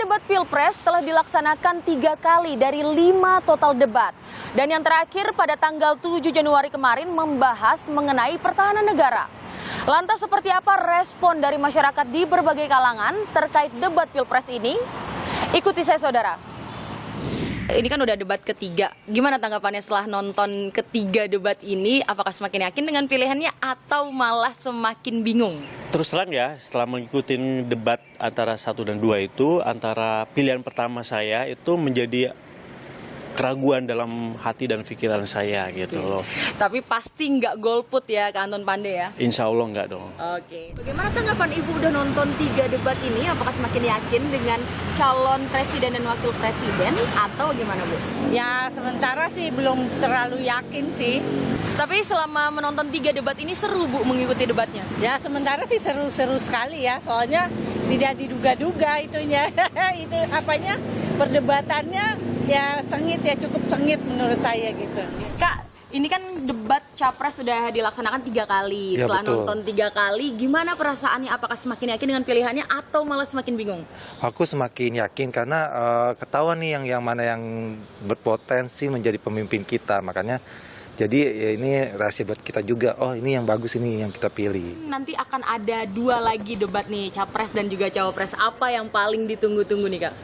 debat Pilpres telah dilaksanakan 3 kali dari 5 total debat. Dan yang terakhir pada tanggal 7 Januari kemarin membahas mengenai pertahanan negara. Lantas seperti apa respon dari masyarakat di berbagai kalangan terkait debat Pilpres ini? Ikuti saya, saudara. Ini kan udah debat ketiga. Gimana tanggapannya setelah nonton ketiga debat ini? Apakah semakin yakin dengan pilihannya atau malah semakin bingung? Terus terang ya, setelah mengikuti debat antara 1 dan 2 itu, antara pilihan pertama saya itu menjadi keraguan dalam hati dan pikiran saya gitu loh. Tapi pasti nggak golput ya Kak Anton Pandey ya? Insya Allah nggak dong. Oke. Bagaimana tanggapan Ibu udah nonton 3 debat ini? Apakah semakin yakin dengan calon presiden dan wakil presiden atau gimana Bu? Ya sementara sih belum terlalu yakin sih. Tapi selama menonton 3 debat ini seru Bu mengikuti debatnya? Ya sementara sih seru-seru sekali ya. Soalnya tidak diduga-duga itunya. Itu apanya perdebatannya ya sengit ya, cukup sengit menurut saya gitu. Kak, ini kan debat Capres sudah dilaksanakan 3 kali. Ya, Setelah betul. nonton 3 kali, gimana perasaannya? Apakah semakin yakin dengan pilihannya atau malah semakin bingung? Aku semakin yakin karena ketahuan nih yang mana yang berpotensi menjadi pemimpin kita. Makanya jadi ya ini rahasia buat kita juga. Oh ini yang bagus, ini yang kita pilih. Nanti akan ada 2 lagi debat nih, Capres dan juga Cawapres. Apa yang paling ditunggu-tunggu nih Kak?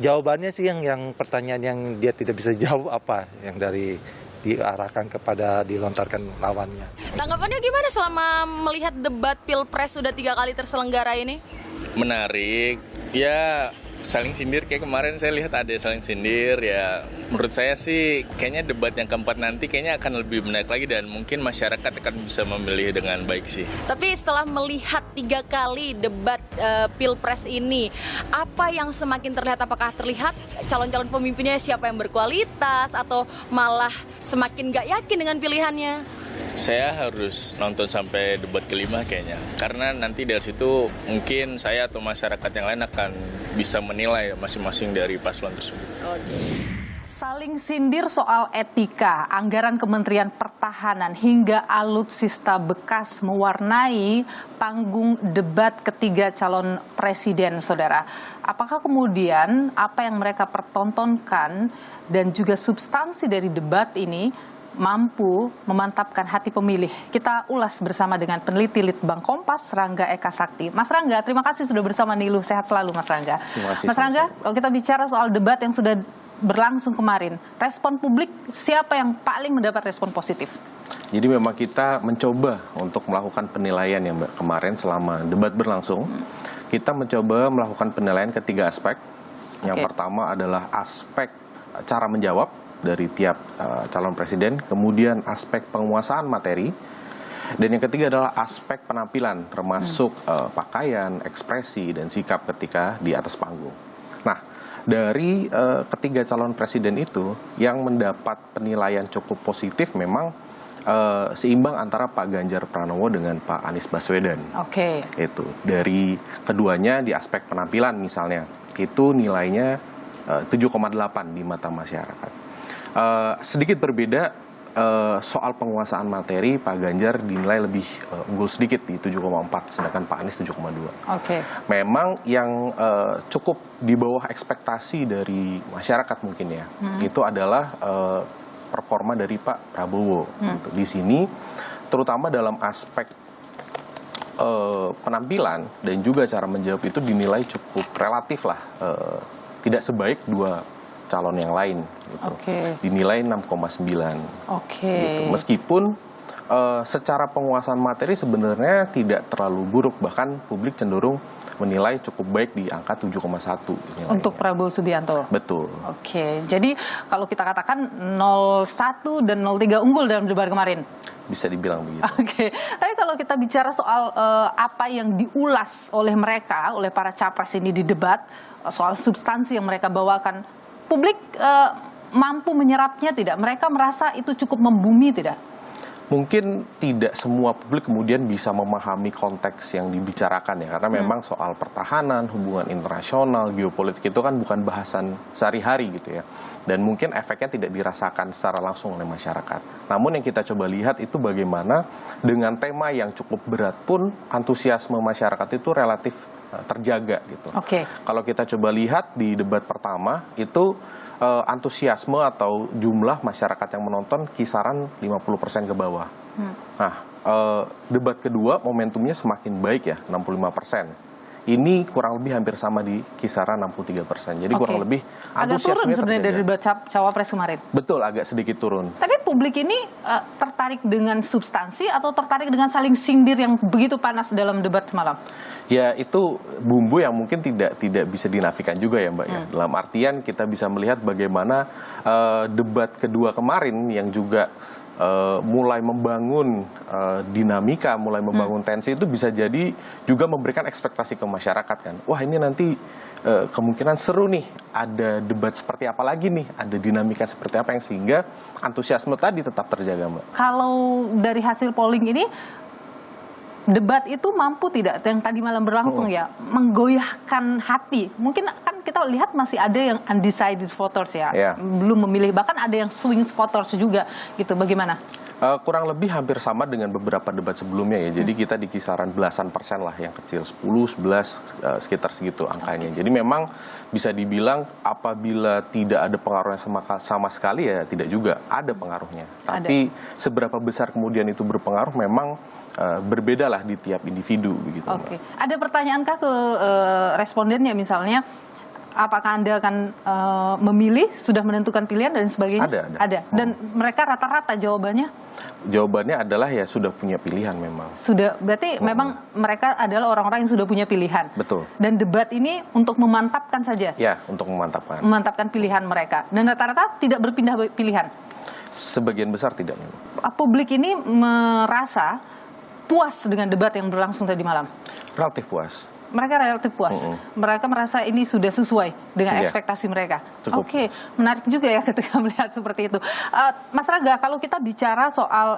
Jawabannya sih yang pertanyaan yang dia tidak bisa jawab apa yang dari diarahkan kepada dilontarkan lawannya. Tanggapannya gimana selama melihat debat Pilpres sudah 3 kali terselenggara ini? Menarik, ya saling sindir kayak kemarin saya lihat ada saling sindir ya. Menurut saya sih kayaknya debat yang keempat nanti kayaknya akan lebih menarik lagi dan mungkin masyarakat akan bisa memilih dengan baik sih. Tapi setelah melihat 3 kali debat Pilpres ini, apa yang semakin terlihat? Apakah terlihat calon-calon pemimpinnya siapa yang berkualitas atau malah semakin gak yakin dengan pilihannya? Saya harus nonton sampai debat kelima kayaknya. Karena nanti dari situ mungkin saya atau masyarakat yang lain akan bisa menilai masing-masing dari paslon tersebut. Saling sindir soal etika, anggaran Kementerian Pertahanan hingga alutsista bekas mewarnai panggung debat ketiga calon presiden, saudara. Apakah kemudian apa yang mereka pertontonkan dan juga substansi dari debat ini mampu memantapkan hati pemilih? Kita ulas bersama dengan peneliti Litbang Kompas, Rangga Eka Sakti. Mas Rangga, terima kasih sudah bersama Niluh. Sehat selalu Mas Rangga. Mas Rangga, kalau kita bicara soal debat yang sudah berlangsung kemarin, respon publik siapa yang paling mendapat respon positif? Jadi memang kita mencoba untuk melakukan penilaian ya Mbak. Kemarin selama debat berlangsung, kita mencoba melakukan penilaian ketiga aspek. Yang pertama adalah aspek cara menjawab dari tiap calon presiden, kemudian aspek penguasaan materi, dan yang ketiga adalah aspek penampilan, termasuk pakaian, ekspresi, dan sikap ketika di atas panggung. Nah, dari ketiga calon presiden itu, yang mendapat penilaian cukup positif memang seimbang antara Pak Ganjar Pranowo dengan Pak Anies Baswedan. Oke. Itu dari keduanya di aspek penampilan misalnya, itu nilainya 7,8 di mata masyarakat. Sedikit berbeda soal penguasaan materi, Pak Ganjar dinilai lebih unggul sedikit di 7,4, sedangkan Pak Anies 7,2. Oke. Memang yang cukup di bawah ekspektasi dari masyarakat mungkin ya, itu adalah performa dari Pak Prabowo. Gitu. Di sini, terutama dalam aspek penampilan dan juga cara menjawab itu dinilai cukup relatif lah, tidak sebaik 2 calon yang lain gitu. Dinilai 6,9. Gitu. Meskipun secara penguasaan materi sebenarnya tidak terlalu buruk, bahkan publik cenderung menilai cukup baik di angka 7,1 untuk Prabowo Subianto. Betul. Oke. Jadi kalau kita katakan 01 dan 03 unggul dalam debat kemarin. Bisa dibilang begitu. Oke. Tapi kalau kita bicara soal apa yang diulas oleh mereka, oleh para capres ini di debat, soal substansi yang mereka bawakan, publik mampu menyerapnya tidak? Mereka merasa itu cukup membumi tidak? Mungkin tidak semua publik kemudian bisa memahami konteks yang dibicarakan ya, karena memang soal pertahanan, hubungan internasional, geopolitik itu kan bukan bahasan sehari-hari gitu ya. Dan mungkin efeknya tidak dirasakan secara langsung oleh masyarakat. Namun yang kita coba lihat itu bagaimana dengan tema yang cukup berat pun antusiasme masyarakat itu relatif terjaga gitu. Oke. Kalau kita coba lihat di debat pertama itu antusiasme atau jumlah masyarakat yang menonton kisaran 50% ke bawah. Nah, debat kedua momentumnya semakin baik ya, 65%. Ini kurang lebih hampir sama di kisaran 63%. Jadi kurang lebih agak turun antusiasmenya sebenarnya dari terjaga. debat cawapres kemarin. Betul, agak sedikit turun. Tapi publik ini tertarik dengan substansi atau tertarik dengan saling sindir yang begitu panas dalam debat semalam? Ya itu bumbu yang mungkin tidak bisa dinafikan juga ya Mbak ya. Dalam artian kita bisa melihat bagaimana debat kedua kemarin yang juga mulai membangun dinamika, mulai membangun tensi itu bisa jadi juga memberikan ekspektasi ke masyarakat kan. Wah ini nanti kemungkinan seru nih, ada debat seperti apa lagi nih, ada dinamika seperti apa yang sehingga antusiasme tadi tetap terjaga Mbak. Kalau dari hasil polling ini, debat itu mampu tidak yang tadi malam berlangsung ya menggoyahkan hati? Mungkin kan kita lihat masih ada yang undecided voters ya, belum memilih, bahkan ada yang swing voters juga gitu. Bagaimana? Kurang lebih hampir sama dengan beberapa debat sebelumnya ya. Jadi kita di kisaran belasan persen lah, yang kecil 10, 11 sekitar segitu angkanya. Jadi memang bisa dibilang apabila tidak ada pengaruhnya sama sekali ya tidak juga ada pengaruhnya. Tapi seberapa besar kemudian itu berpengaruh memang berbeda lah di tiap individu begitu. Oke. Ada pertanyaankah ke respondennya misalnya? Apakah Anda akan memilih, sudah menentukan pilihan dan sebagainya? Ada. Dan mereka rata-rata jawabannya? Jawabannya adalah ya sudah punya pilihan memang. Sudah, berarti memang mereka adalah orang-orang yang sudah punya pilihan. Betul. Dan debat ini untuk memantapkan saja? Ya, untuk memantapkan. Memantapkan pilihan mereka. Dan rata-rata tidak berpindah pilihan? Sebagian besar tidak memang. Publik ini merasa puas dengan debat yang berlangsung tadi malam? Relatif puas. Mereka relatif puas. Mereka merasa ini sudah sesuai dengan ekspektasi mereka. Oke, menarik juga ya ketika melihat seperti itu. Mas Raga, kalau kita bicara soal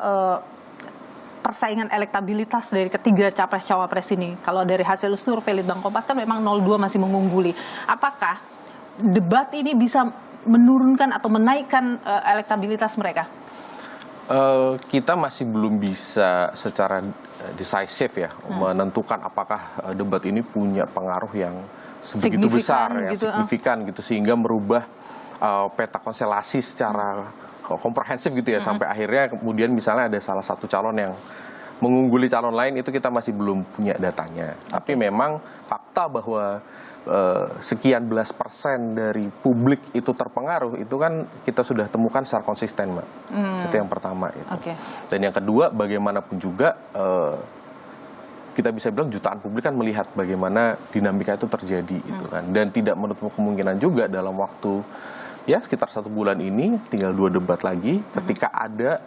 persaingan elektabilitas dari ketiga capres-cawapres ini, kalau dari hasil survei Litbang Kompas kan memang 02 masih mengungguli. Apakah debat ini bisa menurunkan atau menaikkan elektabilitas mereka? Kita masih belum bisa secara decisive ya menentukan apakah debat ini punya pengaruh yang sebegitu besar, yang signifikan gitu sehingga merubah peta konstelasi secara komprehensif gitu ya, sampai akhirnya kemudian misalnya ada salah satu calon yang mengungguli calon lain, itu kita masih belum punya datanya. Tapi memang fakta bahwa sekian belas persen dari publik itu terpengaruh, itu kan kita sudah temukan secara konsisten, Mbak. Itu yang pertama. Itu. Dan yang kedua, bagaimanapun juga kita bisa bilang jutaan publik kan melihat bagaimana dinamika itu terjadi, gitu kan. Dan tidak menutup kemungkinan juga dalam waktu ya sekitar 1 bulan ini, tinggal 2 debat lagi, ketika ada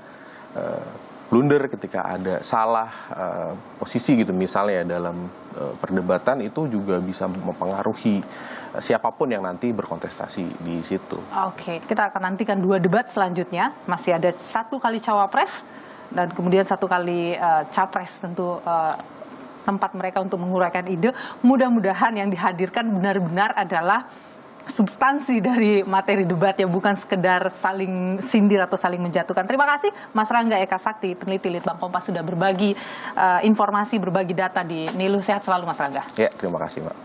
blunder, ketika ada salah posisi gitu misalnya dalam perdebatan, itu juga bisa mempengaruhi siapapun yang nanti berkontestasi di situ. Oke, kita akan nantikan 2 debat selanjutnya. Masih ada 1 kali cawapres dan kemudian 1 kali capres, tentu tempat mereka untuk menguraikan ide. Mudah-mudahan yang dihadirkan benar-benar adalah substansi dari materi debat yang bukan sekedar saling sindir atau saling menjatuhkan. Terima kasih Mas Rangga Eka Sakti, peneliti Litbang Kompas, sudah berbagi informasi, berbagi data di Nilu. Sehat selalu Mas Rangga. Ya, terima kasih Mbak.